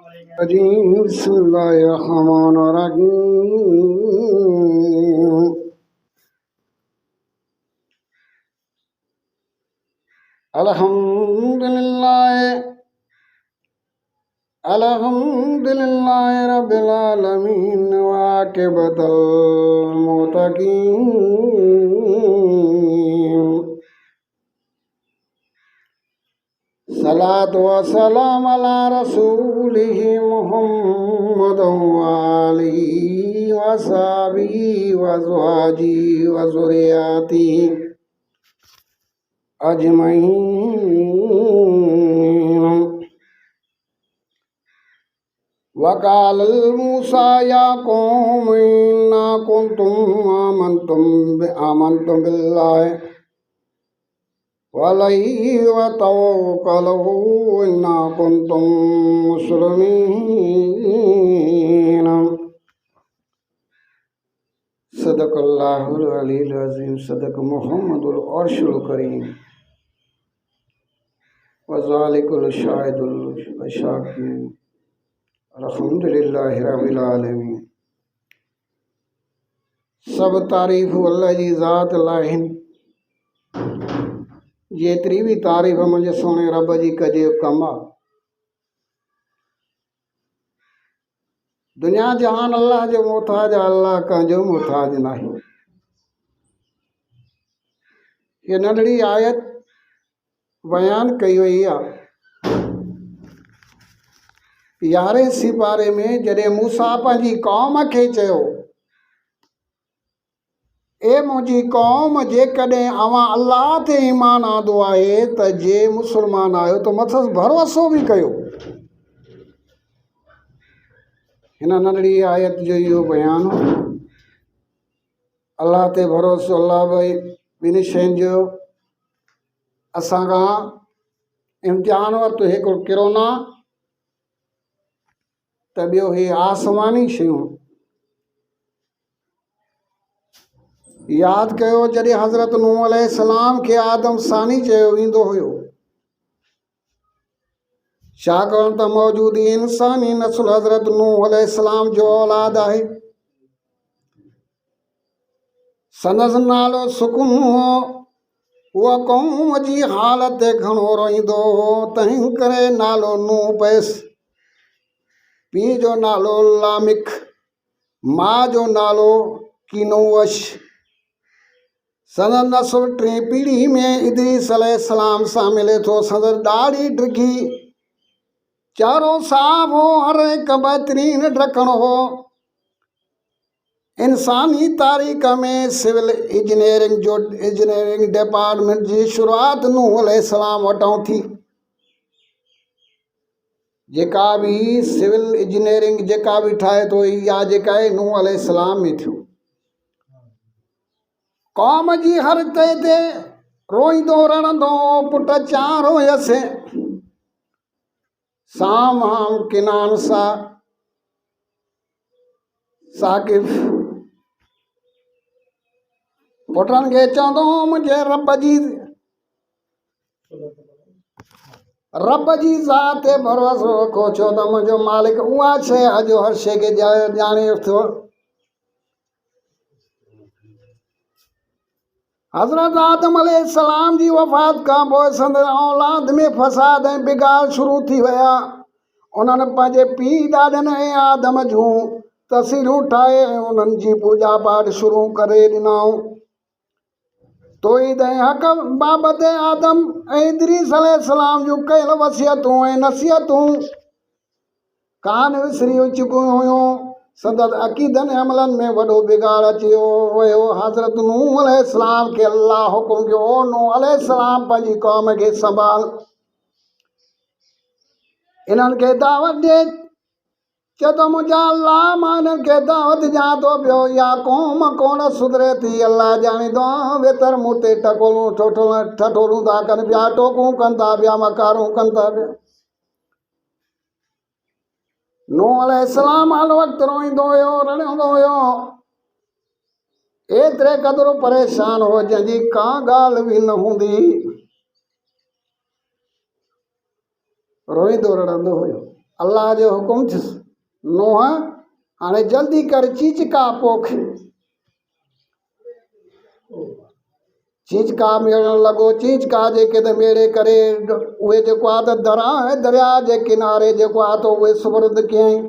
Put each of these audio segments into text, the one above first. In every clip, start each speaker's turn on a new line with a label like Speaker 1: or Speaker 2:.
Speaker 1: बिस्मिल्लाहिर्रहमानिर्रहीम। अल्हम्दुलिल्लाह रब्बिल आलमीन वाक़िबतल मुत्तक़ीन। सलात व सलाम अला रसूलिहि मुहम्मद व आलिहि व सहाबिहि व अज़वाजिहि व ज़ुर्रिय्यतिहि अजमईन। वक़ाल मूसा या कौम इन्ना कुंतुम आमंतुम बिल्लाहि वलैहि व तवक्कलू इन्ना कुंतुम मुस्लिमीन। सदक़ल्लाहुल अलीयुल अज़ीम। सदक़ मुहम्मदुल अर्शुल करीम व ज़ालिकुल शाहिदुल शाकिर। अल्हम्दुलिल्लाहि रब्बिल आलमीन। सब तारीफ़ अल्लाह जी ज़ात लाहिन। जेतिरी भी तारीफ़ मुंहिंजे सोने रब जी कजे कम आहे। दुनिया जहान अल्लाह जो मोहताज आहे, अल्लाह कंहिंजो मोहताज नाहे। ये नंढड़ी आयत बयान कई वई आहे 11 सिपारे में, जॾहिं मूसा पंहिंजी क़ौम खे चयो, ए मुंहिंजी क़ौम, जेकॾहिं अवां अल्लाह ते ईमान आंदो आहे त जे मुस्लमान आहियो त मथस भरोसो बि कयो। हिन नंढड़ी आयत जो इहो बयान अल्लाह ते भरोसो। अल्लाह भई ॿिनि शयुनि जो असां खां इम्तिहान वरितो, हिकिड़ो किरोना त ॿियो हे आसमानी शयूं। यादि कयो जॾहिं हज़रत नूह अलैहिस्सलाम खे आदम सानी चयो वेंदो हुयो, छाकाणि त मौजूदी इंसानी नस्ल हज़रत नूह अलैहिस्सलाम जो औलाद आहे। संदसि नालो सुकुन हो, उहा क़ौम जी हालत ते घणो रोईंदो हो, तंहिं करे नालो नूह पयसि। पीउ जो नालो लामिक, माउ जो नालो कीनोवश। संदसि नस्ल 3 पीढ़ी में इदरीस अलैहिस्सलाम सां मिले थो। संदसि ॾाढ़ी डिघी, चहिरो साफ़ हो, हर हिकु बहितरीन ॾकण हो। इंसानी तारीख़ में सिविल इंजीनियरिंग डिपार्टमेंट जी शुरूआत नूह अलैहिस्सलाम वटां थी। जेका बि सिविल इंजीनियरिंग जेका बि ठाहे थो, इहा जेका आहे नूह अलैहिस्सलाम में थियो। क़ौम जी हर तइ ते रोईंदो रड़ंदो हो, पुट 4 हुयसि, साम, हाम, किनान, साकिब। पुटनि खे चवंदो हो मुंहिंजे रब जी ज़ात ते भरोसो रखो, छो त मुंहिंजो मालिक उहा शइ अॼु हर शइ खे ॼाणे थो। हज़रत आदम अलैहिस्सलाम जी वफ़ात खां पोइ संदसि औलाद में फ़साद ऐं बिगाड़ शुरू थी विया। उन्हनि पंहिंजे पीउ ॾाॾनि ऐं आदम जूं तस्वीरूं ठाहे उन्हनि जी पूॼा पाठ शुरू करे ॾिनऊं। तौहीद ऐं हक़ बाबति आदम ऐं इदरीस अलैहिस्सलाम जूं कयल वसियतूं ऐं नसीहतूं कान विसरी चुकियूं हुयूं। संदसि अक़ीदनि अमलनि में वॾो बिगाड़ अची वियो। हज़रत नूह अलैहिस्सलाम खे अल्लाह हुकुम कयो, ओ नूह अलैहिस्सलाम, पंहिंजी क़ौम खे संभाल, इन्हनि खे दावत ॾे। चए थो मुंहिंजा अल्लाह, मां इन्हनि खे दावत ॾियां थो पियो, इहा क़ौम कोन सुधरे थी। अल्लाह ॼाणींदो वेतर मूं ते ठठोरूं था कनि पिया, टोकूं कनि था पिया, मकारूं कनि था पिया। नूह अलैहिस्सलाम हर वक़्तु रोईंदो हुयो, रड़ंदो हुयो, एतिरे क़दुरु परेशान हो जंहिंजी का ॻाल्हि बि न हूंदी। रोईंदो रड़ंदो हुयो। अल्लाह जो हुकुम थियुसि नूह हाणे जल्दी कर चीचका पोख। चीचका मेड़ण लॻो। चीचका जेके त मेड़े करे उहे जेको आहे त दरिया जे किनारे जेको आहे त उहे सुबुर्द कयईं।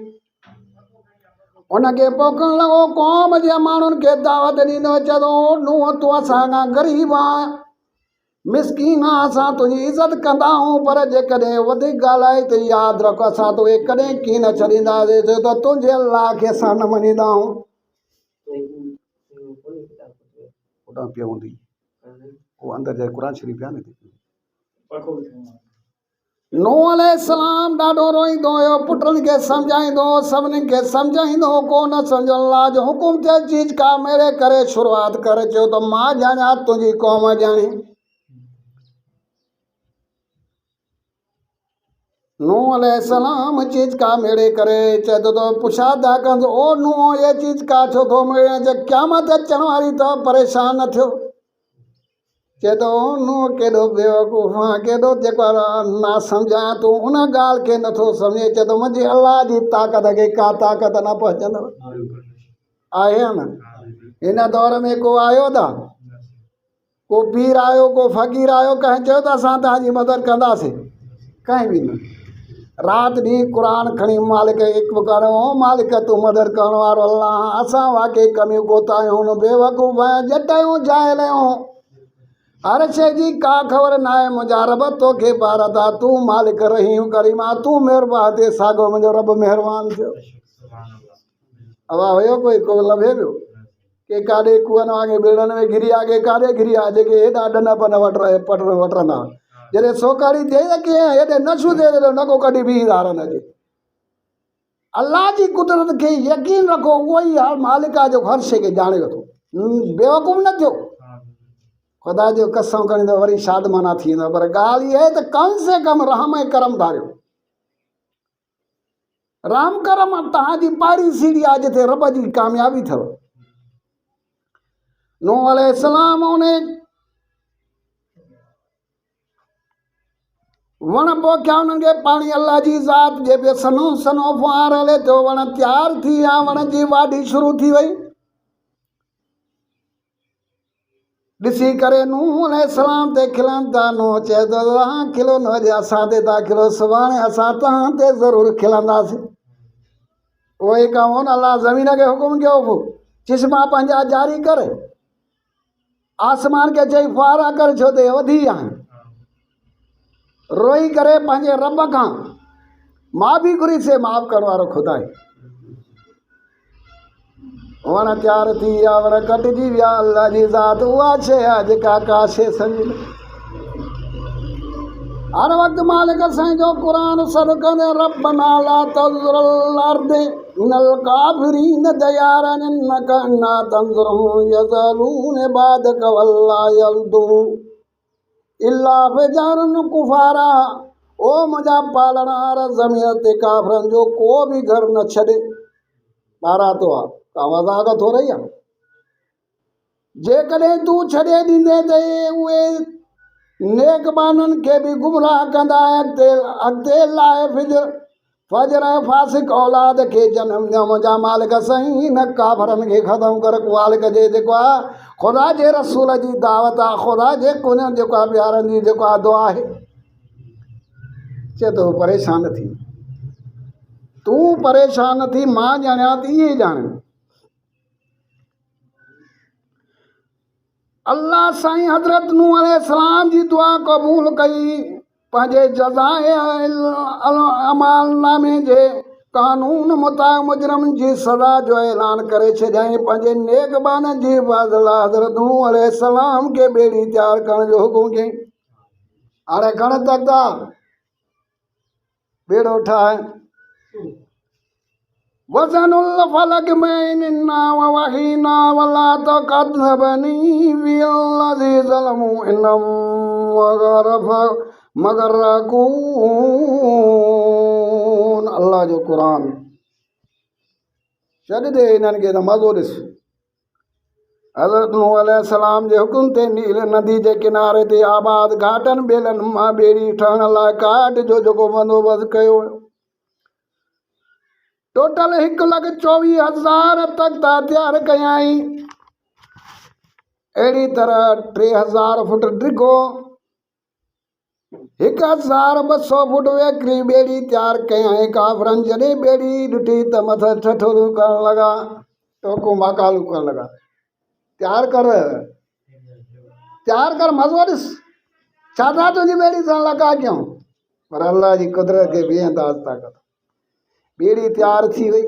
Speaker 1: उनखे पोखण लॻो। क़ौम जे माण्हुनि खे दावत ॾींदो चवंदो नूह तूं असां खां ग़रीब आहीं, मिसकीन आहे, असां तुंहिंजी इज़त कंदा आहियूं, पर जेकॾहिं वधीक ॻाल्हाए त यादि रख असां तोखे कॾहिं कीन न छॾींदासीं छो त तुंहिंजे अलाह खे असां न मञींदा आहियूं। पियो हूंदी उहो अंदरि जे क़ुर शरीफ़ आहे न। नूह अलैहिस्सलाम ॾाढो रोईंदो हुयो, पुटनि खे सम्झाईंदो, सभिनी खे सम्झाईंदो को न सम्झो। अल्लाह जो हुकुम थिए चीचका मेरे करे शुरूआति करे चयो त मां ॼाणा तुंहिंजी क़ौम ॼाणी। नूह अलैहिस्सलाम चीचका मेड़े करे चए थो पुछादा कंदो ओ नूह ये चीचका छो थो मेड़े, क़यामत अचण वारी त परेशान न थियो। चए थो नूह केॾो बेवकूफ़ आहे, केॾो जेको आहे ना सम्झां, तूं उन ॻाल्हि खे नथो सम्झे। चए थो मुंहिंजी अलाह जी ताक़त खे का ताक़त न पहुचंदव। आहे न हिन दौर में को आयो था, को पीर आयो, को फ़क़ीर आयो, कंहिं चयो त असां तव्हांजी मदद कंदासीं? कंहिं बि न। राति ॾींहुं क़ुर खणी मालिक हिकु करो, मालिक तूं मदद करण वारो अल्लाह, असां वाक़ई कमियूं कोतायूं बेवकूफ़ आहियूं, जट आहियूं, जाहिल आहियूं, हर शइ जी का ख़बर न आहे। मुंहिंजा रब तोखे ॿार था, तूं मालिक रहीम करीम आहे, तूं महिरबान थिए, साॻियो मुंहिंजो रब महिरबान थियो। हवा हुयो कोई को लभे पियो के काॾे कुअनि वांगे ॿेड़नि में घिरी आहे, के काॾे घिरी आहे, जेके हेॾा ॾन पन वटंदा जॾहिं सोकारी थिए त कीअं हेॾे नशू थिए त नगो कढी बि धार न अचे। अल्लाह जी कुदरत खे यकीन रखो, उहो ई आहे मालिक आहे जो हर शइ खे ॼाणे वठो, बेवकूफ़ न थियो। ख़ुदा जो कसम खणी त वरी शादमाना थी वेंदो, पर ॻाल्हि इहा आहे त कम से कम रहम ऐं करम धारियो। राम करम तव्हांजी पाड़ी सीढ़ी आहे जिथे रब जी कामयाबी अथव। नूह अलैहिस्सलाम उन वण पोखिया, उन्हनि खे पाणी अल्लाह जी ज़ात जे पियो सनो सनो फुहार हले थो, वण तयारु थी विया, वण जी वाढी शुरू थी वई। ॾिसी करे नूह अलैहिस्सलाम ते खिलनि था। नूह चए थो तव्हां खिलो न, अॼु असां ते था खिलो, सुभाणे असां तव्हां ते ज़रूरु खिलंदासीं। उहो ई कमु हो न, अल्लाह ज़मीन खे हुकुम कयो चिश्मा पंहिंजा जारी करे, आसमान खे चई फुहारा कर छो त वधी आहिनि। रोई करे पंहिंजे रब खां माफ़ी घुरीसे, माफ़ करण वारो ख़ुदा आहे। वण तयारु थी विया, वण कटिजी विया, अल्लाह जी ज़ात उहा शइ आहे जेका का शइ सम्झी न। हर वक़्तु मालिक साईं जो क़ुर सदकंदे रब्बना ला तज़रल अर्द मिनल काफ़िरीन दयारन इन्नका अन्ना तंज़ुरहु यज़लून बादक वल्ला यल्दू इल्ला फ़िजारन कुफ़ारा। ओ मुंहिंजा पालणार ज़मीन ते काफ़िरनि जो को बि घर न छॾे। ॿारहं तो आहे का मज़ाक थो रही आहे। जेकॾहिं तूं छॾे ॾींदे त उहे नेक माण्हुनि खे बि गुमराह कंदा, अॻिते लाइ फजर फासिक औलाद खे जनम ॾियो। मुंहिंजा मालिक साईं हिन काफ़रनि खे ख़तमु कर। मालिक जे जेको आहे ख़ुदा जे रसूल जी दावत आहे, ख़ुदा जे कुन जेको आहे प्यारनि जी जेको आहे दुआ आहे। चए थो परेशान थी, तूं परेशान थी, मां ॼाणियां थी, इहे ॼाण। अल्लाह साईं हज़रत नूह अलैहिस्सलाम जी दुआ क़बूल कई। पंहिंजे जज़ाए अमालनामे जे कानून मुताबिक़ मुजरम जी सज़ा जो ऐलान करे छॾियईं। पंहिंजे नेकबान जी फाज़िला हज़रत नूह अलैहिस्सलाम खे ॿेड़ी तयारु करण जो हुकुम कयईं। हाणे घण तक था ॿेड़ो ठाहे। वज़नुल फलक में इन्ना वहीना वला तक़द्दबनी बिल्लज़ी ज़लमू इन्नम मगरकून। अल्लाह जो क़ुरान छॾ दे हिननि खे त मज़ो ॾिस। हज़रत नूह अलैहिस्सलाम जे हुकुम ते नील नदी जे किनारे ते आबाद घाटनि ॿेलनि मां ॿेड़ी ठहण लाइ काठ जो जेको बंदोबस्तु कयो। टोटल 1,24,000 तख्ता तैयार कयाई। अहिड़ी तरह 3,000 फुट डिघो 1,200 फुट वेकरी ॿेड़ी तैयार कयाई। काफ़रनि जॾहिं ॿेड़ी ॾिठी त मथां ठठोरू करण लॻा, टोकू माकालू करण लॻा। तैयार कर मज़ो ॾिस, छा था तुंहिंजी ॿेड़ी सां लॻा कयूं। पर अल्लाह जी कुदरत खे बेअंदाज़ ताक़त। ॿेड़ी तैयार थी वई।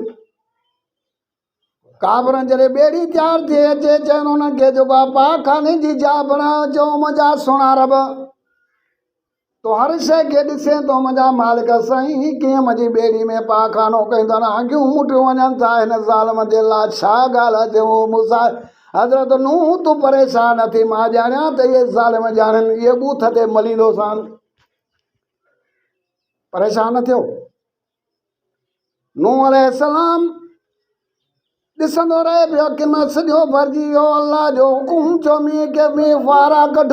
Speaker 1: काफ़रनि जॾहिं ॿेड़ी तैयार थी अचे चवनि उन्हनि खे जेको आहे पाखाने जी जाइ बणायो। चओ मुंहिंजा सुहिणा रब, तो हर शइ खे ॾिसे थो मुंहिंजा मालिक साईं कीअं मुंहिंजी ॿेड़ी में पाखानो कयूं था। अॻियूं मुठियूं वञनि था हिन ज़ालिम जे लाइ। छा ॻाल्हि आहे चयो मूंसा हज़रत नूह तूं परेशान न थी, मां ॼाणियां त इहे ज़ालिम ॼाणनि, इहे बूथ ते मलींदोसान। परेशान न थियो। नूह अलैहिस्सलाम ॾिसंदो रहे पियो कि मां सॼो भरिजी वियो। अल्लाह जो हुकुम चयो मींहं खे मींहुं फुआरा कढ।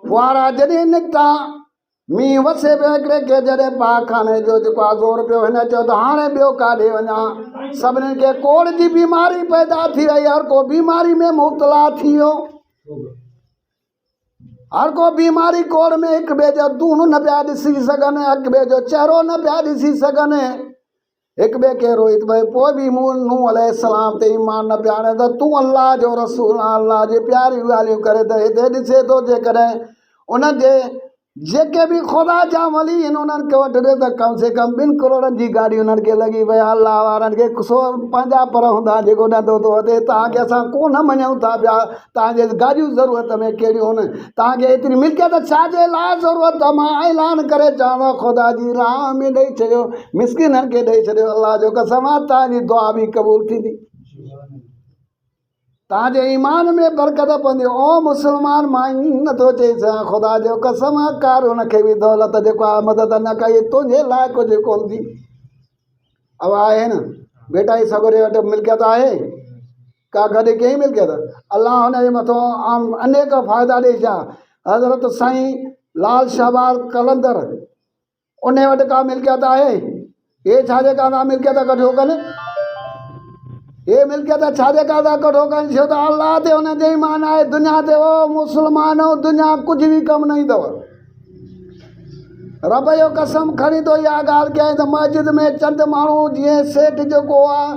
Speaker 1: फुआरा जॾहिं निकिता मींहुं वसे पियो। हिकिड़े खे जॾहिं पाखाने जो जेको आहे ज़ोर पियो, हिन चयो त हाणे ॿियो काॾे वञा। सभिनीनि खे कोड़ जी बीमारी पैदा थी वई। हर को बीमारी में मुब्तला थी वियो। हर को बीमारी कोड़ में हिक ॿिए जो दून न पिया ॾिसी सघनि, हिक ॿिए जो चहिरो न पिया ॾिसी सघनि। हिक ॿिए खे रोहित भई पोइ बि नूह अलैहिस्सलाम ते ईमान न पिया आणे त तूं अल्लाह जो रसूल आहे, अल्लाह जी प्यारियूं ॻाल्हियूं करे त हिते ॾिसे थो जेकॾहिं उनजे जेके बि ख़ुदा जा वली आहिनि उन्हनि खे वठी ॾे त कम से कम 2 करोड़नि जी गाॾी उन्हनि खे लॻी वई। अल्लाह वारनि खे 50 पर हूंदा जेको ॾंदो थो वधे। तव्हांखे असां कोन मञूं था पिया, तव्हांजे गाॾियूं ज़रूरत में कहिड़ियूं आहिनि, तव्हांखे एतिरी मिल्कियत छाजे लाइ ज़रूरत आहे। मां ऐलान करे चवां ख़ुदा जी राह में ॾेई छॾियो, मिसकिननि खे ॾेई छॾियो। अल्लाह जो कसम आहे तव्हांजी दुआ बि क़बूल थींदी, तव्हांजे ईमान में बरकत पवंदी। ओ मुस्लमान मां ईअं नथो चई सघां, ख़ुदा जो कसम आहे कारून खे बि दौलत जेको आहे मदद न कई, तुंहिंजे लाइ कुझु कोन थी। अब आहे न बेटा ई सगोरे वटि मिल्कियत आहे का गॾु कई मिल्कियत। अल्लाह हुनजे मथां अनेक फ़ाइदा ॾेई छा। हज़रत साईं लाल शाहबाज़ कलंदर उन वटि का मिल्कियत आहे। ये छाजे का था मिल्कियत कठो कनि, ये मिल्कियत छाजे का था कठो कनि, छो त अल्लाह ते हुन जो ईमान आहे। दुनिया ते ओ मुस्लमानो दुनिया कुझु बि कमु न ईंदव। रब जो कसम खणी थो इहा ॻाल्हि कयां त मस्जिद में चंद माण्हू जीअं सेठ जेको आहे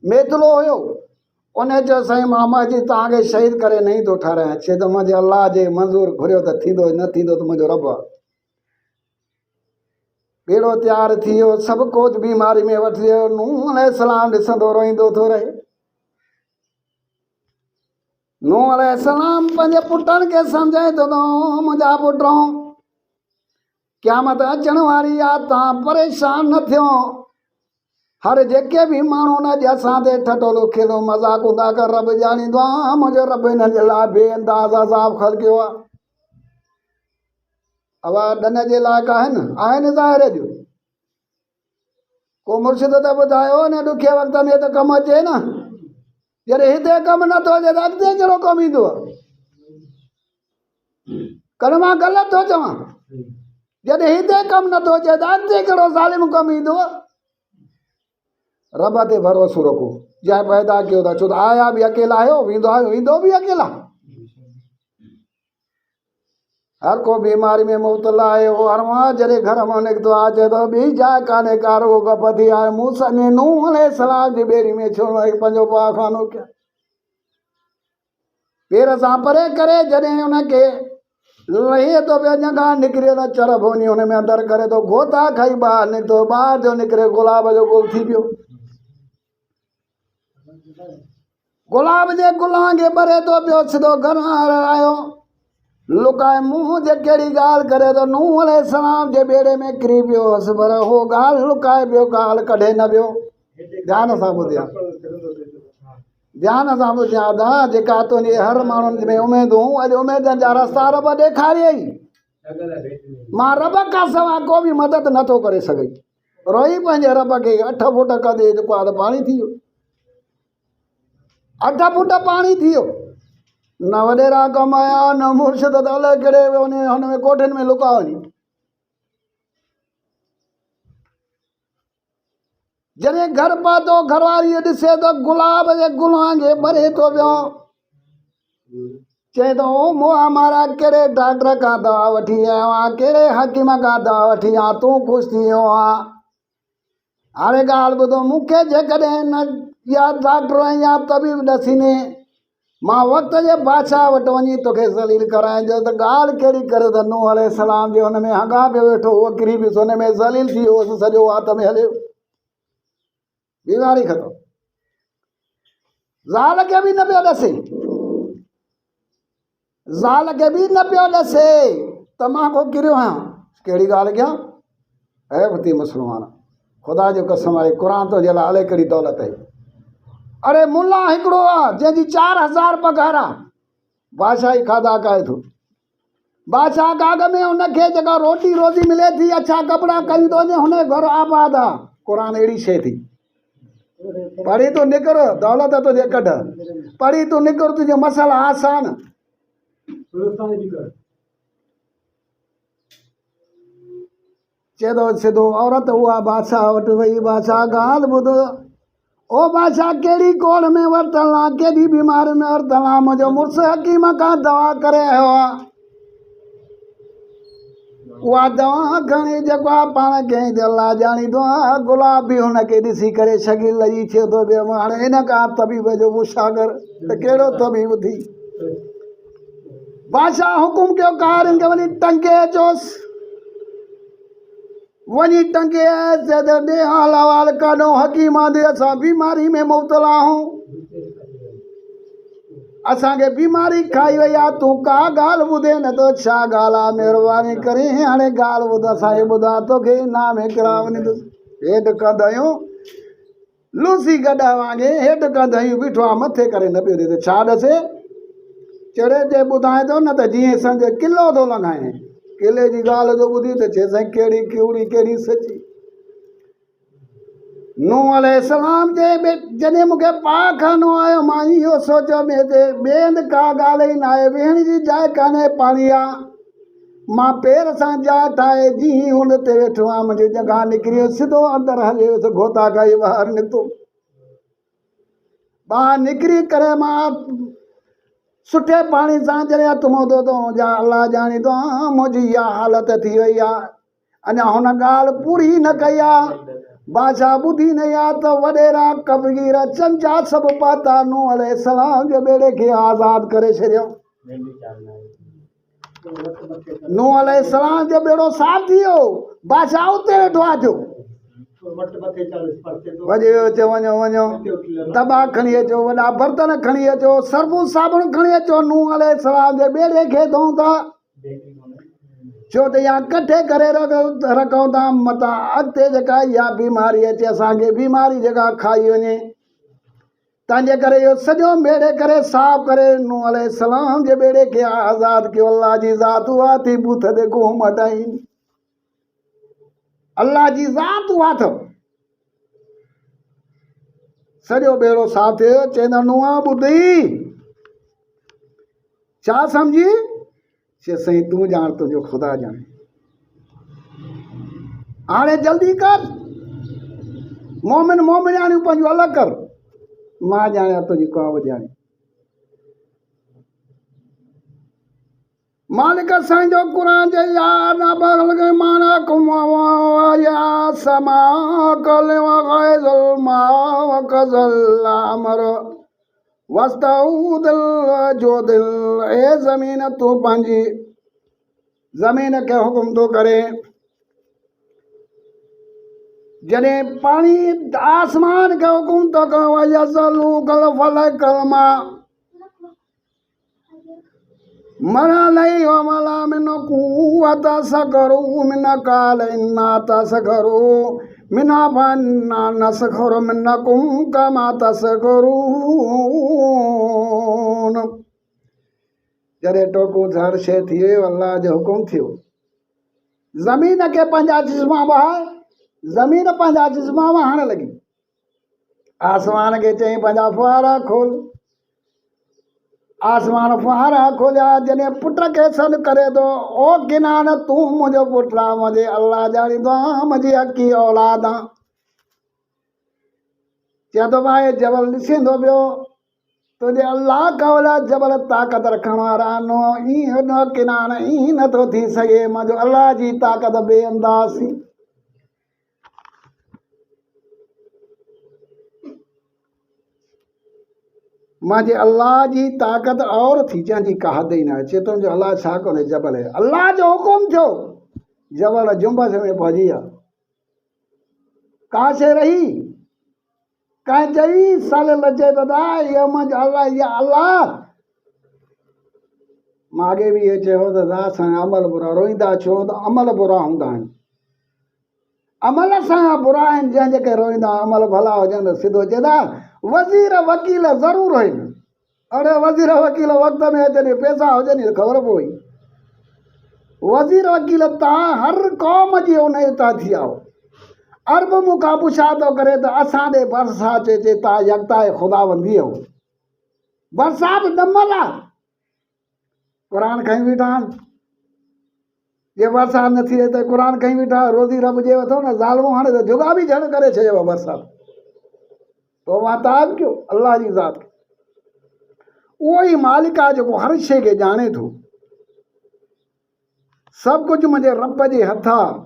Speaker 1: मेदलो हुयो, उन चयो साईं मां मस्जिद तव्हांखे शहीद करे न ईंदो ठारायां। चए त मुंहिंजे अल्लाह जे मंज़ूर घुरियो त थींदो, न थींदो त मुंहिंजो रब आहे। बेड़ो तैयार थी वियो, सभु कोच बीमारी में वठी वियो। नूह अलैहिस्सलाम ॾिसंदो रोईंदो थो रहे। नूह अलैहिस्सलाम पंहिंजे पुटनि खे सम्झाए थो त मुंहिंजा पुटो क़यामत अचण वारी आहे, तव्हां परेशान न थियो। हर जेके बि माण्हू न अॼु असां ते ठठोलो खेलो मज़ाक हूंदा कर, रब ॼाणींदो आहे मुंहिंजो रब हिननि जे लाइ बेअंदाज़ अज़ाब ख़लकियो आहे। अब ॾन जे लाइक़ आहिनि ज़ाहिर जूं। को मुर्शिद त ॿुधायो न ॾुखे वक़्त में त कमु अचे न, जॾहिं हिते कमु नथो अचे त अॻिते कहिड़ो कमु ईंदो। कन मां ग़लति थो चवां, जॾहिं हिते कमु नथो अचे त अॻिते कहिड़ो ज़ालिम कमु ईंदो। रब ते भरोसो रखो, जंहिं पैदा कयो था। छो त आया बि अकेला आहियो, वेंदो बि अकेला। हर को बीमारी में मुब्तला आहे। वो हर जॾहिं घर मां निकितो आहे चए थो ॿी जाइ कान्हे कारो गप थी आहे। मूसा ने नूह अलैहिस्सलाम जी ॿेड़ी में छो पंहिंजो पाखानो कया, पेर सां परे करे जॾहिं हुनखे लहे थो पियो जंघा निकिरे त चरब वञी हुन में अंदरि करे थो गोता खाई ॿाहिरि निकितो, ॿाहिरि जो निकिरे गुलाब जो गुल थी पियो। गुलाब जे गुलां खे ॿरे थो पियो, सिधो घर आयो लुकाए मुंहुं जे कहिड़ी ॻाल्हि करे त नूह अलैहिस्सलाम जे ॿेड़े में किरी पियो हुअसि, पर उहो ॻाल्हि लुकाए पियो, ॻाल्हि कढे न पियो। ध्यान सां ॿुधिया, ध्यान सां ॿुधिया दा जेका तुंहिंजे हर माण्हुनि में उमेदूं अॼु उमेदनि जा रस्ता रब ॾेखारियई। मां रब खां सवाइ को बि मदद नथो करे सघई। रोई पंहिंजे रब खे 8 फुट कदे जेको आहे त पाणी थी वियो, 8 फुट पाणी थी वियो। न वॾेरा कमाया न मुर्शिद त अलॻि कहिड़े हुन में कोठिन में लुका वञी। जॾहिं घर पहुतो घरवारी ॾिसे त गुलाब जे गुलां खे भरे थो पियो। चए थो ओ मोआ मारा कहिड़े डॉक्टर खां दवा वठी आयो आहे, कहिड़े हकीम खां दवा वठी आयो आहे, तूं ख़ुशि थी वियो आहे। हाणे ॻाल्हि ॿुधो, मूंखे जेकॾहिं न या डॉक्टर या तबीब ॾसीने, मां वक़्त जे बादशाह वटि वञी तोखे ज़लील कराइजो त ॻाल्हि कहिड़ी करे त नूह अलैहिस्सलाम जे हुन में हगा पियो वेठो, उहो किरी पियुसि, हुन में ज़लील थी वियोसि, सॼो वात में हलियो, बीमारी ख़तमु। ज़ाल खे बि न पियो ॾसे, ज़ाल खे बि न पियो ॾसे त मां को किरियो आहियां। कहिड़ी ॻाल्हि कयां? ऐं वती मुस्लमान, ख़ुदा जो कसम आहे, क़ुर तो जे लाइ अलाए कहिड़ी दौलत आहे। अरे मुला हिकिड़ो आहे जंहिंजी 4000 पघार आहे, बादशाही खाधा खाए थो, बादशाह काग में हुनखे जेका रोटी रोज़ी मिले थी, अच्छा कपिड़ा कई थो वञे, हुन घर आबाद आहे। क़ुर अहिड़ी शइ थी, पढ़ी तो निकर दौलत तुझे कढ, पढ़ी तो निकर तुझे मसला आसान। चए थो सिधो औरत उहा बादशाह वटि वई, बादशाह ॻाल्हि ॿुध, ओ बादशाह कहिड़ी कोड़ में वरितल आहे, कहिड़ी बीमारी में वरितल आहे, मुंहिंजो मुड़ुसु हकीम खां दवा करे आयो आहे। उहा दवा खणी जेको आहे पाण कंहिं ते अलाह ॼाणींदो आहे, गुलाब बि हुनखे ॾिसी करे शकील लही थिए थो पियो। हाणे हिन खां तबीब जो मुशागर त कहिड़ो तबीब थी। बादशाह हुकुम कयो कारिन खे वञी टंगे अचोसि, वञी टंगे अचे त ॾे हाल अहवाल काॾो, हकीम आंदे असां बीमारी में मुब्तला आहियूं, असांखे बीमारी खाई वई आहे, तूं का ॻाल्हि ॿुधे नथो, छा ॻाल्हि आहे, महिरबानी करे हाणे ॻाल्हि ॿुध, असांखे ॿुधा, तोखे इनाम किराम ॾींदुसि। हेठि कंदयूं लूसी गॾा वांगुरु हेठि कंदयूं बीठो आहे, मथे करे न पियो ॾिए, छा ॾसे चढ़े ते ॿुधाए थो न त जीअं सम्झ किलो थो लॻाए, किले जी ॻाल्हि जो ॿुधी त चए साईं कहिड़ी कूड़ी कहिड़ी सची। नूह अलैहिस्सलाम जे जॾहिं मूंखे पाखानो आयो, मां इहो सोचियो ॿिए हंधि का ॻाल्हि ई न आहे, वेहण जी जाइ कान्हे, पाणी आहे, मां पेर सां जाइ ठाहे जीअं हुन ते वेठो आहियां, मुंहिंजी जॻह निकिरी वियो, सिधो अंदरि हली वियुसि, गोता खाई ॿाहिरि निकितो, ॿाहिरि निकिरी करे मां सुठे पाणी सां जॾहिं हथु मुधो थो वञा, अलाह ॼाणींदो आहे मुंहिंजी इहा हालत थी वई आहे। अञा हुन ॻाल्हि पूरी न कई आहे, बादशाह ॿुधी न आहे त वॾेरा कबीर चमचा सभु पाता, नूह अलैहिस्सलाम जे बेड़े खे आज़ादु करे छॾियो। नूह अलैहिस्सलाम जो बेड़ो साफ़ थी वियो, बादशाह उते वेठो आहे, जो वञो वञो वञो, दॿा खणी अचो, वॾा बर्तन खणी अचो, सर्फू साबुण खणी अचो, नूह अलैहिस्सलाम जे बेड़े खे धोऊं था, छो त इहा कठे करे रखूं था, मथां अॻिते जेका इहा बीमारी अचे, असांखे बीमारी जेका खाई वञे, तंहिंजे करे इहो सॼो बेड़े करे साफ़ करे नूह अलैहिस्सलाम जे बेड़े खे आज़ादु कयो। अलाह जी ज़ात उहा थी बूथ ते घुम हटाई, अल्लाह जी ज़ात उहा अथव, सॼो बेड़ो साफ़ थियो। चवंदा नूह ॿुधी, छा सम्झी? चए साईं तूं ॼाण, तुंहिंजो ख़ुदा ॼाणे, हाणे जल्दी कर, मोमिन मोमिनियाणियूं पंहिंजूं अलॻि कर, मां ॼाणिया तुंहिंजी क़ौम ॼाणी। मालिक साईं जो क़ुर जे या नबल माना कुमवा या समा कल वगैजुल मा वकजल अमर वस्तउदल जो दिल, ए ज़मीन तूं पंहिंजी ज़मीन खे हुकुम थो करे, जॾहिं पाणी आसमान खे हुकुम थो कयो, यज़लू कल फलक मा मना लई वमला मिन कुवत सकरू मिन काल इन्ना तसकरू मिना फन्ना नसखर मिनकुम कमा तसकरून। जॾहिं टोकू हर शइ थी वियो, अल्लाह जो हुकुम थियो, ज़मीन खे पंहिंजा जिस्मा वहाए, ज़मीन पंहिंजा जिस्मा वहाइण लॻी, आसमान खे चई पंहिंजा फुआरा खोल, आसमान फुआरा खोलिया, जॾहिं पुट खे सॾु करे थो, ओ किनान तूं मुंहिंजो पुटु आहे, मुंहिंजे अल्लाह ॼाणींदो आहे मुंहिंजी हक़ी औलाद आहे, चए थो भाई जबल ॾिसींदो पियो तुंहिंजे अलाह कवला जबल ताक़त रखण वारा नो ईअं न किनान ईअं नथो थी सघे मुंहिंजो अलाह जी ताक़त बेअंदाज़ सी मुंहिंजे अलाह जी ताक़त और थी जंहिंजी का हद ई न आहे चए थो मुंहिंजो अलाह छा कोन्हे जबल आहे अलाह जो हुकुम थियो जबल जुंबश में पहुची विया का शइ रही कंहिं चई साल लचे त इहो मुंहिंजो अलाह इहा अलाह मां अॻे बि इहो चयो त असांजा अमल बुरा रोईंदा छो त अमल बुरा हूंदा आहिनि अमल असांजा बुरा आहिनि जंहिं जेके रोईंदा अमल भला हुजनि त सिधो चए था वज़ीर वकील ज़रूरु आहिनि अड़े वज़ीर वकील वक़्त में अचनि पैसा हुजनि त ख़बर पई वज़ीर वकील तव्हां हर क़ौम जी उन तां थी आओ अरब मूंखां पुछा थो करे त असां ॾे बरसाति अचे तव्हां यकता ख़ुदा बंदी हो बरसाति ॾमल आहे क़ुर खई बीठा आहिनि जे बरसाति न थिए त क़ुर खई बीठा रोज़ी रब ॾिए थो न ज़ालमो हाणे त जुगा बि झड़ करे छॾियो बरसाति पोइ मां ताब कयो अलाह जी ज़ात उहो ई मालिक आहे जेको हर शइ खे ॼाणे थो सभु कुझु मुंहिंजे रब जे हथ आहे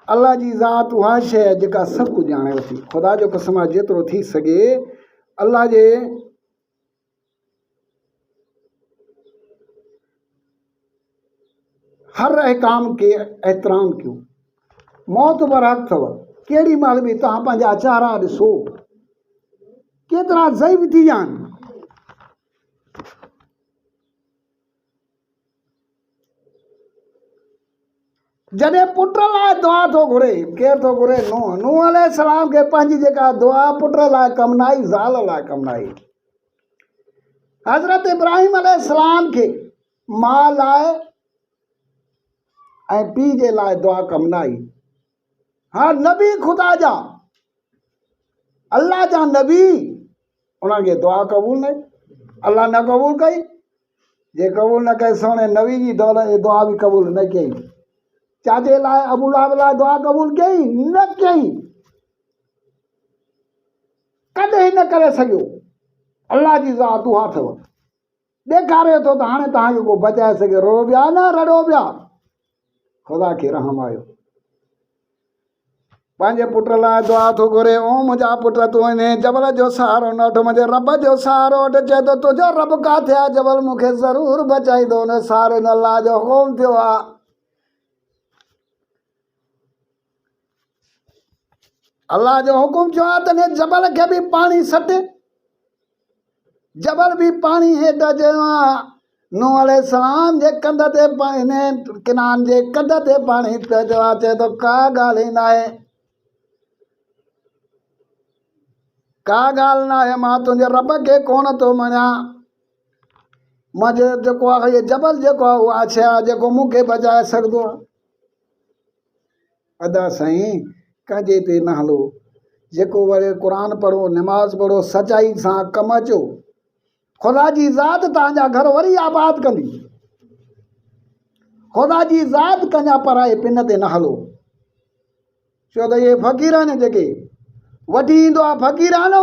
Speaker 1: अल्लाह जी ज़ात उहा शइ आहे जेका सभु कुझु ॼाणे वठी ख़ुदा जो क़सम आहे जेतिरो थी सघे अल्लाह जे हर अहकाम खे एतिराम कयो मौत बरहक़ अथव केॾी महिल बि तव्हां पंहिंजा चारा ॾिसो केतिरा ज़ईफ़ थी विया आहिनि जॾहिं पुट लाइ दुआ थो घुरे केरु थो घुरे नूह अलैहिस्सलाम खे पंहिंजी जेका दुआ पुट लाइ कमु न आई ज़ाल लाइ कमु न आई हज़रत इब्राहिम अलैहिस्सलाम खे माउ लाइ ऐं पीउ जे लाइ दुआ कमु न आई हा नबी ख़ुदा जा अल्लाह जा नबी उन्हनि खे दुआ क़बूल न अल्लाह न क़बूल कई जे क़बूल न कई सोने नबी जी दुआ बि क़बूल न कई चाचे लाइ अबू लहब लाइ दुआ क़बूल कई न कई कॾहिं न करे सघियो अल्लाह जी ज़ात उहा अथव ॾेखारे थो त हाणे तव्हांखे को बचाए सघे रो पिया न रड़ो पिया ख़ुदा खे रहम आयो पंहिंजे पुट लाइ दुआ थो घुरे ओ मुंहिंजा पुट तूं हिन जबल जो सहारो न वठि मुंहिंजे रब जो सहारो वठि चए थो तुंहिंजो रब किथे आहे जबल मूंखे ज़रूरु बचाईंदो हुन सहारे न अलाह जो हुकुम थियो आहे अल्लाह जो हुकुम थियो आहे त जबल खे बि पाणी सटे जबल बि पाणी हेठि चयो आहे नूह अलैहिस्सलाम जे कंध ते हिन किनान जे कंध ते पाणी पियो आहे चए थो का ॻाल्हि ई न आहे का ॻाल्हि न आहे मां तुंहिंजे रब खे कोन थो मञां मुंहिंजो जेको आहे इहो जबल जेको आहे उहा शइ आहे जेको मूंखे बचाए सघंदो आहे अदा साईं कंहिंजे ते न हलो जेको वरी क़ुर पढ़ो नमाज़ पढ़ो सचाई सां कमु अचो ख़ुदा जी ज़ात तव्हांजा घर वरी आबाद कंदी ख़ुदा जी ज़ात कंहिंजा पराए पिन ते न हलो छो त इहे फ़क़ीर आहिनि जेके वठी ईंदो आहे फ़क़ीर आहे न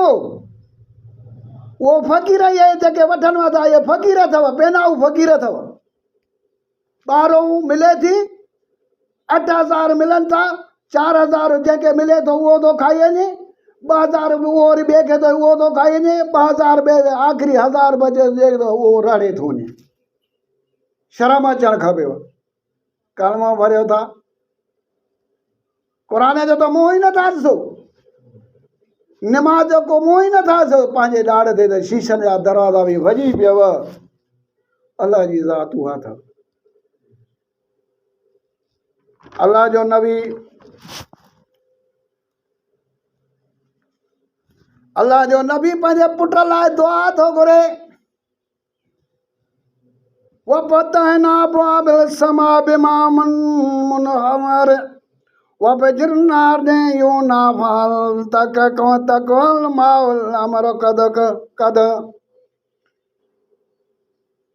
Speaker 1: उहो फ़क़ीर इहे जेके वठनि था इहे फ़क़ीर अथव पेनाऊ फ़क़ीर अथव ॿारहों मिले थी 8,000 मिलनि था 4,000 जंहिंखे मिले थो उहो थो खाई वञे 2,000 उहो वरी ॿिए खे थो उहो थो खाई वञे 2,000 ॿिए आख़िरी 1,000 बचे थो उहो रड़े थो वञे शर्म अचणु खपेव कलमो भरियो था क़ुर जो त मुंहुं ई नथा ॾिसो नमाज़ जो को मुंहुं ई नथा ॾिसो पंहिंजे ॾाड़ ते त शीशनि जा दरवाज़ा बि भॼी पियव अल्लाह जी ज़ात उहा अथव अल्लाह जो नबी अल्लाह जो नबी पंहिंजे पुट लाइ दुआ थो घुरे वफ़तहना अबवाबल समा बिमा मुनहमर वफ़जरना यूना फाल तकल माउल अमर कद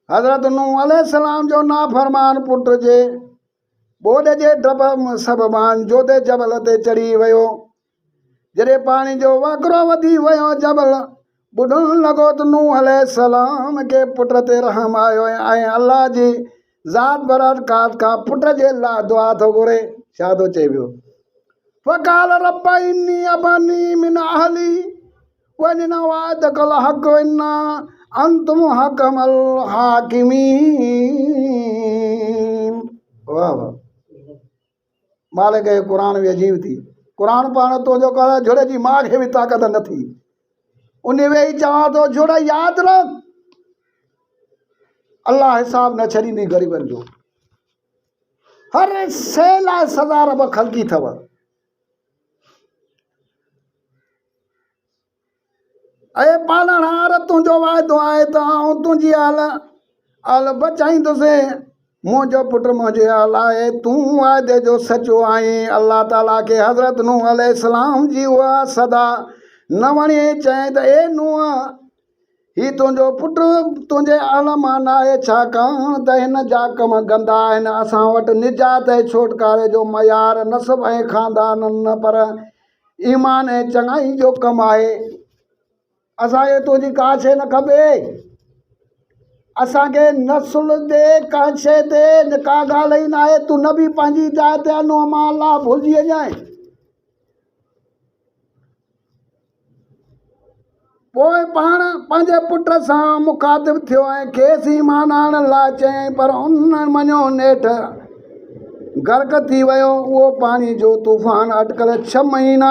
Speaker 1: हज़रत नूह अलैहिस्सलाम जो नाफरमान पुट जे ॿोॾे जे डब सबबान जोधे जबल ते चढ़ी वियो जॾहिं पाणी जो वाकिरो वधी वियो जबल ॿुधणु लॻो त नूह अलैहिस्सलाम खे पुट ते रहम आयो ऐं अलाह जी ज़ात बरकात खां पुट जे लाइ दुआ थो घुरे। छा थो चए पियो? फ़क़ाल रब्ब इन्नी अबनी मिन अहली वइन वअदकल हक़ इन्ना अंतुम हकमल हाकिमीन। वाह वाह, मालिक जो क़ुरान बि अजीब थी। क़ुरान पाण तो जो कर झुड़ जी माउ खे बि ताक़त नथी, उन वेही चवां थो झुड़ यादि रख, अलाह हिसाब न छॾींदी ग़रीबनि जो। हर शइ लाइ सज़ा रब ख़लकी अथव। ऐं पालण हार तुंहिंजो वाइदो आहे त आउं तुंहिंजी हाल बचाईंदुसि। मुंहिंजो पुटु मुंहिंजे हाल आहे, तूं वाइदे जो सचो आहीं। अलाह ताला खे हज़रत नूह अलैहिस्सलाम जी उहा सदा न वणी। चई त ए नूह, ही तुंहिंजो पुटु तुंहिंजे हाल मां न आहे, छाकाणि त हिन जा कम गंदा आहिनि। असां वटि निजात ऐं छुटकारे जो मयार नसब ऐं ख़ानदान न पर ईमान ऐं चङाई जो कमु आहे। असांखे तुंहिंजी का शइ न खपे। असांखे नसुल ते का शइ ते का ॻाल्हि ई न आहे। तूं न बि पंहिंजी जाइ ते नूह मां अलाह भुलिजी वञाए। पोइ पाण पंहिंजे पुट सां मुखातिब थियो ऐं खेसि ईमान आणण लाइ चयईं, पर उन मञियो नेठि गर्क थी वियो। उहो पाणी जो तूफ़ान अटकल 6 महीना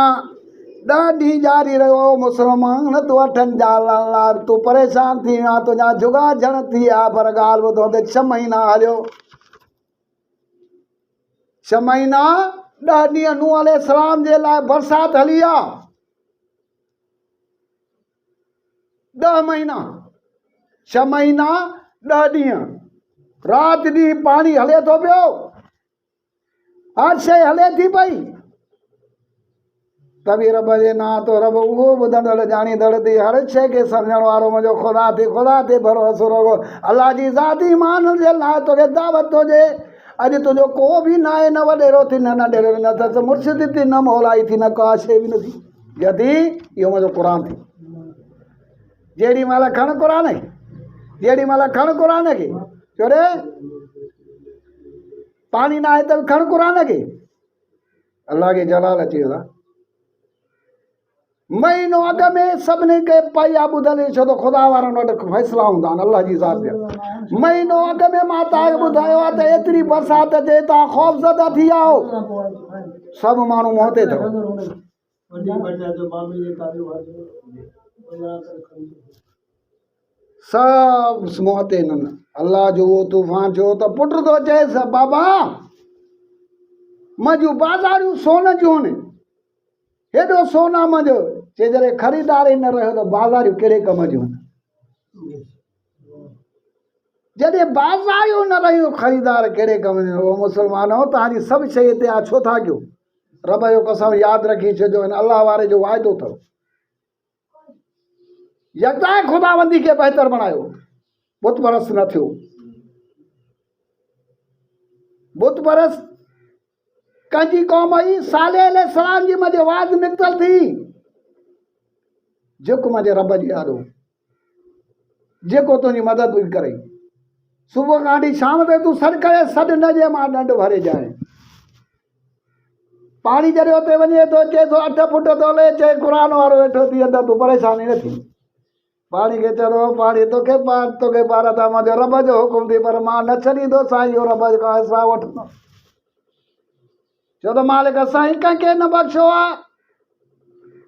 Speaker 1: 10 ॾींहं जारी रहियो। मुस्लमान तूं 8 ॼालनि लाइ तूं परेशान थी विया, तुंहिंजा जुगा झण थी विया, पर ॻाल्हि ॿुधो त 6 महीना हलियो। 6 महीना 10 ॾींहं नूह अलैहिस्सलाम जे लाइ बरसाति हली आहे। 10 महीना 6 महीना 10 ॾींहं राति ॾींहुं पाणी हले थो पियो। हर शइ हले थी पई। तभी रब जे नाम तो रब उहो ॿुधंदड़ ॼाणींदड़ थी, हर शइ खे सम्झण वारो मुंहिंजो ख़ुदा ते भरोसो रखो। अलाह जी ज़ाती ईमान जे लाइ तोखे दावत थो ॾे। अॼु तुंहिंजो को बि न आहे, न वॾेरो थी, न नंढेरो, न त मुर्शिद थी, न मौलाई थी, न का शइ बि न थी। यदि इहो मुंहिंजो क़ुरान थी। जेॾी महिल खण क़ुरान खे, जेॾी महिल खण क़ुरान खे, छोड़े पाणी न आहे त खण क़ुरान खे। अलाह खे जलाल अची वियो आहे। महीनो अॻ में सभिनी खे पई आहे ॿुधल, छो त ख़ुदा वारनि वटि फ़ैसिला हूंदा आहिनि अलाह जी ज़ात जा। महीनो अॻ में मां तव्हांखे ॿुधायो आहे त एतिरी बरसाति अचे, तव्हां ख़ौफ़ज़दा थी विया हो। सभु माण्हू मोहते अथव। सभु मोहते न। अलाह जो उहो तूफ़ान थियो त पुट थो चएसि, बाबा मुंहिंजूं बाज़ारियूं सोन जूं आहिनि, हेॾो सोना मुंहिंजो। चए जॾहिं ख़रीदार ई न रहियो त बाज़ारियूं कहिड़े कम जूं आहिनि? जॾहिं बाज़ारियूं न रहियूं, ख़रीदार कहिड़े कम जूं? उहो मुस्लमानो, तव्हांजी सभु शइ हिते आहे, छो था कयो? रब जो कसम यादि रखी छॾियो, हिन अलाह वारे जो वाइदो अथव। यका ख़ुदाबंदी खे बहितर बणायो, बुत परस्त न थियो। बुत परस्त कंहिंजी क़ौम हुई, सालेह अलैहिस्सलाम जी मुंहिंजे वाद निकितल थी। जेको मुंहिंजे रब जी यादो, जेको तुंहिंजी मदद बि करे, सुबुह खां वठी शाम ताईं तूं सॾु करे, सॾु न ॾिए मां ॾंड भरे जाए। पाणी जॾहिं उते वञे थो, चए थो 8 फुट थो हले, चए क़ुरान वारो वेठो थी अंदरि, तूं परेशानी न थी। पाणी खे चवंदो पाणी तोखे पार था, मुंहिंजो रब जो हुकुम थी, पर मां न छॾींदो साईं, इहो रब खां हिसाब वठंदो। छो त मालिक साईं कंहिंखे न बख़्शो आहे।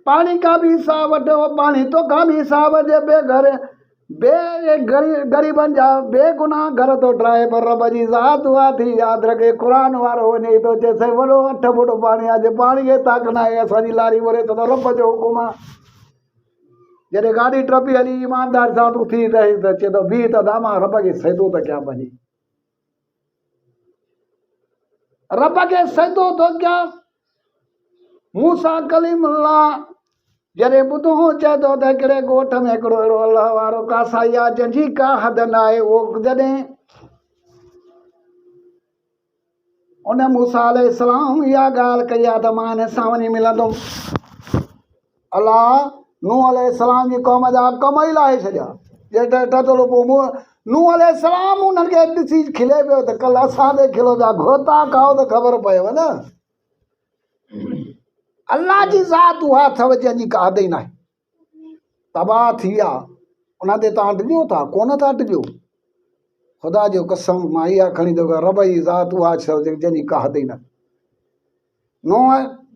Speaker 1: पाणी खां बि हिसाब वठो, पाणी तोखां बि हिसाब ॾे। ग़रीबनि जा बेगुनाह घर थो ठाहे, पर रब जी ज़ात उहा थी। यादि रखे, क़ुरान वारो वञे थो चए साईं वॾो 8 फुट पाणी आहे, जे पाणी खे ताक़त न आहे, असांजी लारी वरे थो त रब जो हुकुम आहे। जॾहिं गाॾी टपी हली ईमानदार सां तूं थी रही त चए थो बीह त दामा, रब खे सजदो त कयां पंहिंजी, रब खे सजदो थो कयां। मूसा कलीमुल्लाह जॾहिं ॿुधो चए थो त हिकिड़े ॻोठ में हिकिड़ो अहिड़ो अलाह वारो कासाई आहे जंहिंजी का हद न आहे। उहो जॾहिं उन मूसा अलैहिस्सलाम इहा ॻाल्हि कई आहे त मां हिन सां वञी मिलंदुमि, अलाह नूह अलैहिस्सलाम जी क़ौम जा कम ई लाहे छॾिया। थोरो पोइ नूह अलैहिस्सलाम उन्हनि खे ॾिसी खिले पियो त कल्ह असां ते खिलो था, घोता खाओ त ख़बर पयव न। अलाह जी ज़ात उहा अथव जंहिंजी का हद ई नाहे। तबाह थी विया उन ते तव्हां टिॼो था, कोन था टिॼो। ख़ुदा जो कसम मां इहा खणी थो कयां, रब जी ज़ात उहा अथव जंहिंजी का हद ई न। नूह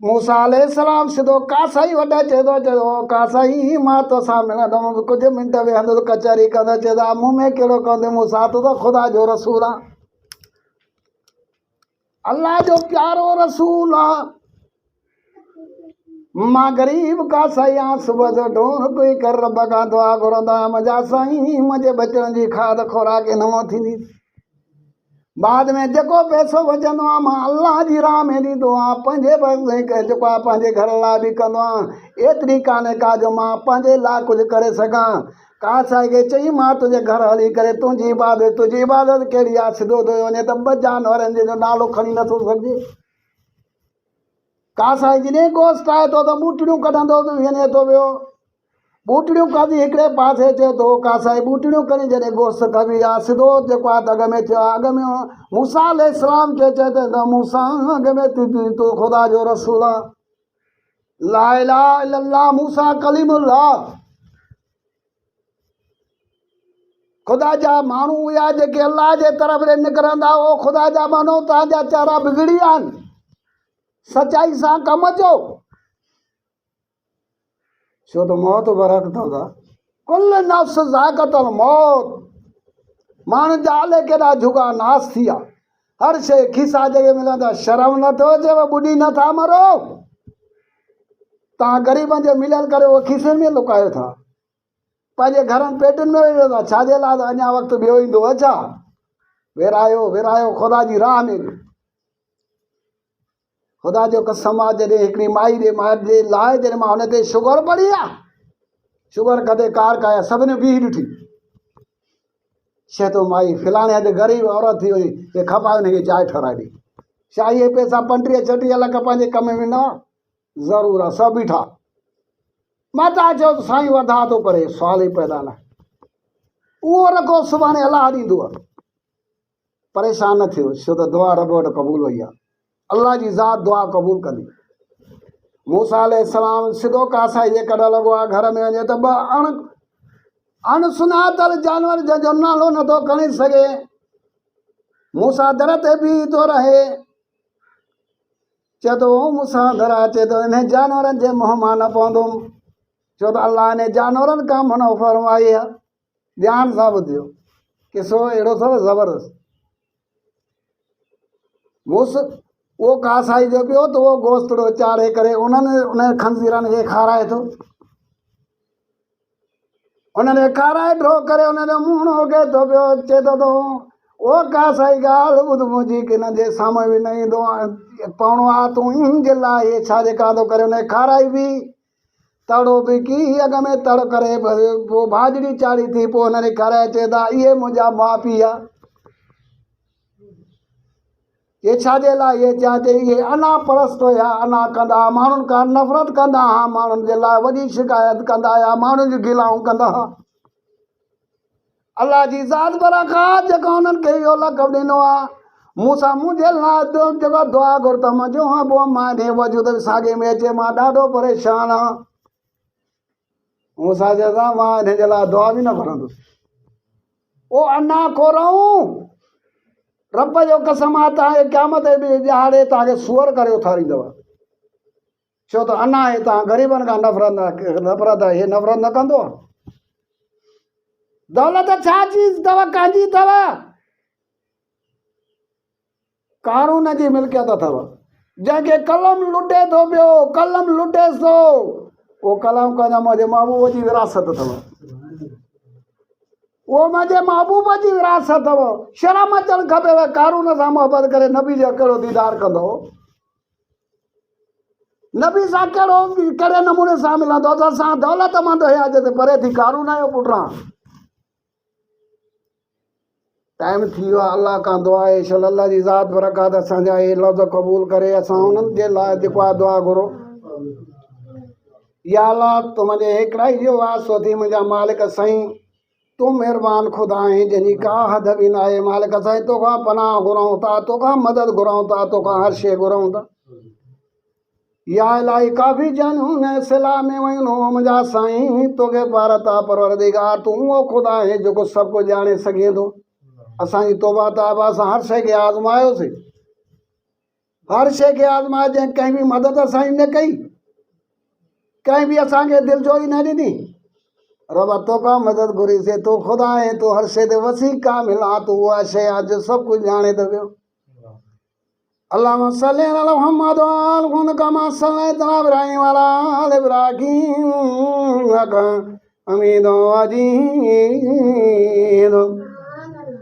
Speaker 1: मूसा अलैहिस्सलाम सिधो कासाई वॾा चयो कासाई मां तोसां मिलंदुमि, कुझु मिंट वेहंदुसि कचहरी कंदो, चवंदा मूं में कहिड़ो कंदे, मूसा तूं त ख़ुदा जो रसूल आहे, अल्लाह जो प्यारो रसूल आहे। मां ग़रीब कासाई आहियां, सुबुह जो ढूंढ कोई कर रब खां दुआ घुरंदा, मुंहिंजा साईं मुंहिंजे बचड़नि जी खाद खुराक नमो थींदी। बाद में जेको पैसो बचंदो आहे मां अल्लाह जी राह में ॾींदो आहियां, पंहिंजे जेको आहे पंहिंजे घर लाइ बि कंदो आहियां। एतिरी कान्हे का जो मां पंहिंजे लाइ कुझु करे सघां। कासाई खे चई मां तुंहिंजे घर हली करे तुंहिंजी इबादत कहिड़ी आहे, सिधो थो वञे त ॿ जानवरनि जो नालो खणी नथो सघिजे। कासाई जॾहिं गोश्त आहे थो त ॿूटड़ियूं कढंदो वञे थो पियो, ॿूटड़ियूं कढी हिकिड़े पासे चयो थो कासाई ॿूटड़ियूं खणी जॾहिं गोश्त कढी आहे, सिधो जेको आहे त अॻ में थियो आहे। अॻ में मूसा अलैहिस्सलाम खे चए त मूसा अॻ में तूं ख़ुदा जो रसूल आहे, ला इलाहा इल्लल्लाह मूसा कलीमुल्लाह। ख़ुदा जा माण्हू हुया जेके अलाह जे तरफ़ ॾे निकिरंदा, उहो ख़ुदा जा माण्हू तव्हांजा चेहरा बिगड़ी विया आहिनि। सचाई सां कमु अचो, छो त मौत बरहक अथव। कुल नफ़्स ज़ाइक़तुल मौत। माण्हुनि जा आले केॾा झुगा नास थी विया, हर शइ खीसा जॻह मिलंदा। शर्म नथो अचेव, ॿुॾी नथा मरो। तव्हां ग़रीबनि जो मिलियल करे उहो खीसे में लुकायो था, पंहिंजे घरनि पेटुनि में वेठो था। छाजे लाइ? त अञा वक़्तु ॿियो ईंदो छा? विरायो विरायो ख़ुदा जी राह में। ख़ुदा जो कसम आहे, जॾहिं हिकिड़ी माई जे लाइ जॾहिं मां हुन ते शुगर पढ़ी आहे, शुगर कदे कार कया सभिनी बीह ॾिठी, छे तो माई फलाणे हंधि ग़रीब औरत थी वई, हे खपाए हुनखे चांहि ठहाराए ॾे। छा इहे पैसा 35-36 लख पंहिंजे कम में न? ज़रूरु आहे, सभु बीठा। मां तव्हां चयो त साईं वधा थो करे, सुवाल ई पैदा न। उहो रखो सुभाणे अलाह ॾींदो, परेशान न थियो, छो त दुआ रब वटि क़बूल वई आहे। अल्लाह जी ज़ात दुआ क़बूल कंदी। मूसा अलैहिस्सलाम सिधो कासाई जे कढ लॻो आहे, घर में वञे त ॿ अणसुञातल जानवर जंहिंजो नालो नथो खणी सघे। मूसा दर ते बीह थो रहे, चए थो मूसा दर अचे थो, इन जानवरनि जे मुंहं मां न पवंदुमि, छो त अलाह इन जानवरनि खां मनो फरमाई आहे। ध्यान सां ॿुधियो, किसो अहिड़ो अथव ज़बरदस्त। उहो कासाई जो पियो त उहो गोश्तड़ो चाढ़े करे उन खंज़ीरनि खे खाराए थो। उन्हनि खाराए ड्रो करे उन्हनि मुंहुं होके थो पियो, चए थो ओ कासाई ॻाल्हि ॿुध मुंहिंजी, की हिन जे साम्हूं बि न ईंदो पवणो आहे तूं जे लाइ इहे छा जेका थो करे। उन खाराई बि, तड़ो बि की, अॻ में तड़ करे पोइ भाॼड़ी चाढ़ी थी, पोइ हुननि खाराए। चए था इहे मुंहिंजा माउ पीउ आहे, ये छाजे लाइ इहे चया? चई इहे अना परस्त हुया, अना कंदा, माण्हुनि खां नफ़रत कंदा हुआ, माण्हुनि जे लाइ वॾी शिकायत कंदा हुआ, माण्हुनि जी गिलाऊं कंदा हुआ। अलाह जी ज़ात बरखा जेको हुननि खे इहो लक़ब ॾिनो आहे। मूसा मुंहिंजे लाइ जेको दुआ घुर त मुंहिंजो पोइ मां हिन वजूद साॻे में अचे, मां ॾाढो परेशान आहियां। मूसा चवंदा मां हिन जे लाइ दुआ बि न घुरंदुसि। ओ अना खोरऊं, रब जो कसम आहे तव्हांखे क़यामत बि ॾियारे तव्हांखे सूअर करे उथारींदव, छो त अना आहे तव्हां ग़रीबनि खां नफ़रत आहे, हे नफ़रत न कंदो। दौलत छा चीज़ अथव, कंहिंजी अथव? कारून जी मिल्कियत अथव, जंहिंखे कलम लुटे थो पियो, कलम लुटेसि थो, उहो कलम कंदा मुंहिंजे महबूब जी विरासत अथव, उहो मुंहिंजे महबूब जी विरासत अथव। शर्म अचणु खपेव, कारून सां मोहबत करे नबी जो कहिड़ो दीदार कंदो, नबी सां कहिड़े नमूने सां मिलंदो। त असां दौलतमंद हुयासीं त परे थी कारून जो पुटां। टाइम थी वियो आहे, अलाह खां दुआ आहे, अल्लाह जी ज़ात बरकात असांजा इहे लफ़्ज़ क़बूल करे, असां उन्हनि जे लाइ जेको आहे दुआ घुरो। या अल्लाह तुंहिंजे हिकिड़ा ई जो वास्तो थी मुंहिंजा मालिक साईं तूं महिरबान ख़ुदा आहीं जंहिंजी का हद बि न आहे मालिक साईं तोखां पनाह घुरऊं था तोखां मदद घुरऊं था तोखां हर शइ घुरऊं था या इलाही काफ़ी ॼणियूं सिला में वयूं मुंहिंजा साईं तोखे पारता परवरदिगार तूं उहो ख़ुदा आहे जेको सभु कुझु ॼाणे सघे थो असांजी तौबा ताबा असां हर शइ खे आज़मायोसीं हर शइ खे आज़माए जंहिं कंहिं बि मदद असांजी न कई कंहिं बि असांखे दिलि जो ई न ॾिनी रब तोखां मदद घुरीसीं तूं ख़ुदा आहे तूं हर शइ ते वसी कामिल आहे तूं उहा शइ आहे जो सभु कुझु ॼाणे थो पियो अल्लाहुम्मा सल्ली अला मुहम्मद वाल कमा सल्लैत अला इब्राहीम वाला आल इब्राहीम इन्नका हमीदुम मजीद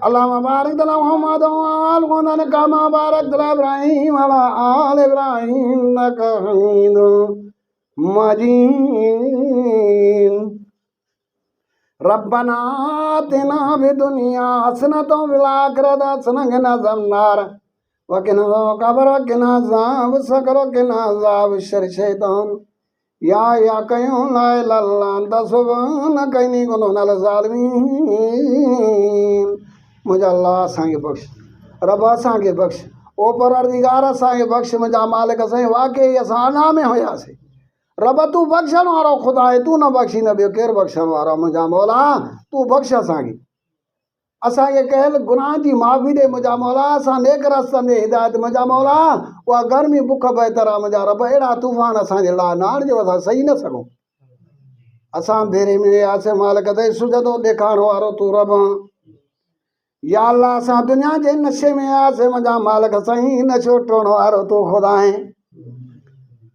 Speaker 1: अल्लाहुम्मा बारिक अला मुहम्मद वाल कमा बारकत अला इब्राहीम वाला आल इब्राहीम इन्नका हमीदुम मजीद रब्बना आतिना फिद्दुनिया हसनतम व फिल आखिरति हसनतम व क़िना अज़ाबन्नार वक़िना अज़ाबल वक़िना अज़ाब सक़र वक़िना अज़ाब शैतान या कयूं ला इलाहा इल्ला अंत सुब्हानक इन्नी कुन्तु मिनज़ ज़ालिमीन मुंहिंजा अल्लाह असांखे बख़्श रब असांखे बख़्श ओ परवरदिगार असांखे बख़्श मुंहिंजा मालिक साईं वाक़ई असां अना में हुयासीं रब तूं बख़्शण वारो ख़ुदा आहे तूं न बख़्शी न ॿियो केरु बख़्शण वारो मुंहिंजा मौला तूं बख़्श असांखे कयल गुनाह जी माफ़ी ॾे मुंहिंजा मौला असां नेक रस्तनि ते हिदायत मुंहिंजा मौला उहा गर्मी बुख बहितर आहे मुंहिंजा रब अहिड़ा तूफ़ान असांजे लाइ न आणिजो असां सही न सघूं असां भेरे में वियासीं मालिक ते सुजदो ॾेखारण वारो तूं रब या अल्लाह असां दुनिया जे नशे में वियासीं मुंहिंजा मालिक साईं नशो टोड़ण वारो तूं ख़ुदा आहे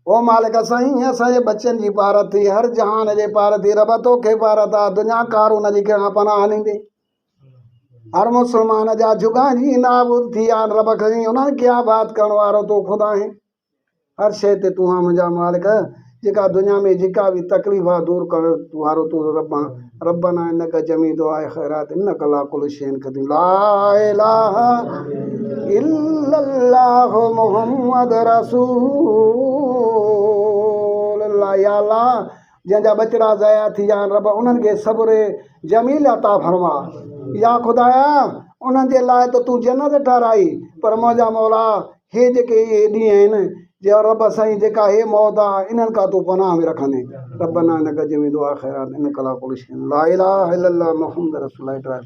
Speaker 1: ओ मालिक साईं असांजे बचनि जी पारत थी हर जहान जे पार थी रब तोखे पारत आहे दुनिया कारून जी कहिड़ा पनाह ॾींदे हर मुस्लमान जा जुगा जी नाबूद थी आहे रब साईं उन्हनि खे आबाद करण वारो तूं ख़ुदा आहे हर शइ ते तूं आहे मुंहिंजा मालिक जेका दुनिया में जेका बि तकलीफ़ आहे दूर कर तूं वारो तूं रब्बना इन्नका जमी दुआ ख़ैरात इन्नका अला कुल्लि शैइन क़दीर ला इलाहा इल्लल्लाह मुहम्मद रसूलुल्लाह या अल्लाह जंहिंजा बचड़ा ज़ाया थी विया आहिनि रब उन्हनि खे सब्र जमील अता फरमा या ख़ुदाया उन्हनि जे लाइ त तूं जन्नत ठाराई पर मुंहिंजा मौला हे जेके इहे ॾींहं आहिनि जे रब साईं जेका हे मौत आहे इन्हनि खां तूं पनाह में रखंदे रब्बना इन्नका जमी दुआ ख़ैरात इन्नका अला कुल्लि शैइन ला इलाहा इल्लल्लाह मुहम्मद रसूलुल्लाह।